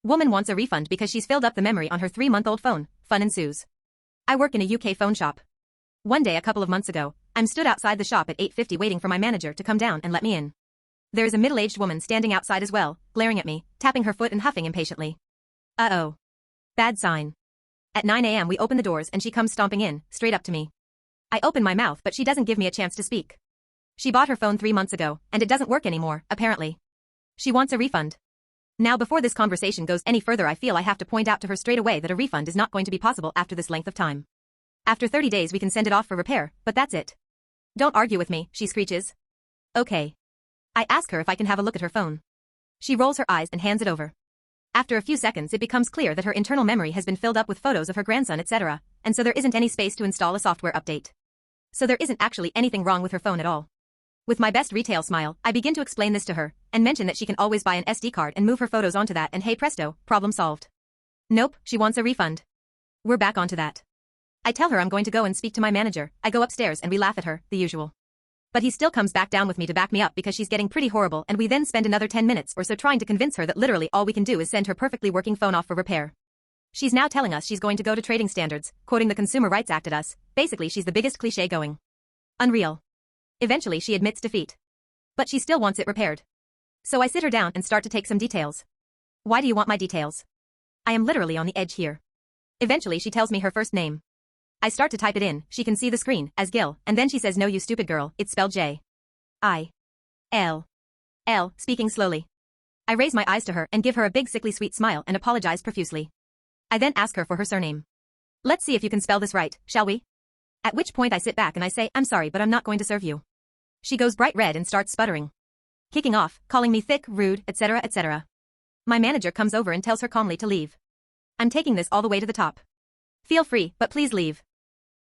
Woman wants a refund because she's filled up the memory on her 3-month-old phone. Fun ensues. I work in a UK phone shop. One day a couple of months ago, I'm stood outside the shop at 8:50 waiting for my manager to come down and let me in. There is a middle-aged woman standing outside as well, glaring at me, tapping her foot and huffing impatiently. Uh-oh. Bad sign. At 9 a.m. we open the doors and she comes stomping in, straight up to me. I open my mouth but she doesn't give me a chance to speak. She bought her phone 3 months ago, and it doesn't work anymore, apparently. She wants a refund. Now before this conversation goes any further I feel I have to point out to her straight away that a refund is not going to be possible after this length of time. After 30 days we can send it off for repair, but that's it. Don't argue with me, she screeches. Okay. I ask her if I can have a look at her phone. She rolls her eyes and hands it over. After a few seconds it becomes clear that her internal memory has been filled up with photos of her grandson etc., and so there isn't any space to install a software update. So there isn't actually anything wrong with her phone at all. With my best retail smile, I begin to explain this to her, and mention that she can always buy an SD card and move her photos onto that and hey presto, problem solved. Nope, she wants a refund. We're back onto that. I tell her I'm going to go and speak to my manager, I go upstairs and we laugh at her, the usual. But he still comes back down with me to back me up because she's getting pretty horrible and we then spend another 10 minutes or so trying to convince her that literally all we can do is send her perfectly working phone off for repair. She's now telling us she's going to go to trading standards, quoting the Consumer Rights Act at us, basically she's the biggest cliché going. Unreal. Eventually she admits defeat. But she still wants it repaired. So I sit her down and start to take some details. Why do you want my details? I am literally on the edge here. Eventually she tells me her first name. I start to type it in, she can see the screen, as Gil, and then she says no you stupid girl, it's spelled J-I-L-L, speaking slowly. I raise my eyes to her and give her a big sickly sweet smile and apologize profusely. I then ask her for her surname. Let's see if you can spell this right, shall we? At which point I sit back and I say, I'm sorry but I'm not going to serve you. She goes bright red and starts sputtering. Kicking off, calling me thick, rude, etc., etc. My manager comes over and tells her calmly to leave. I'm taking this all the way to the top. Feel free, but please leave.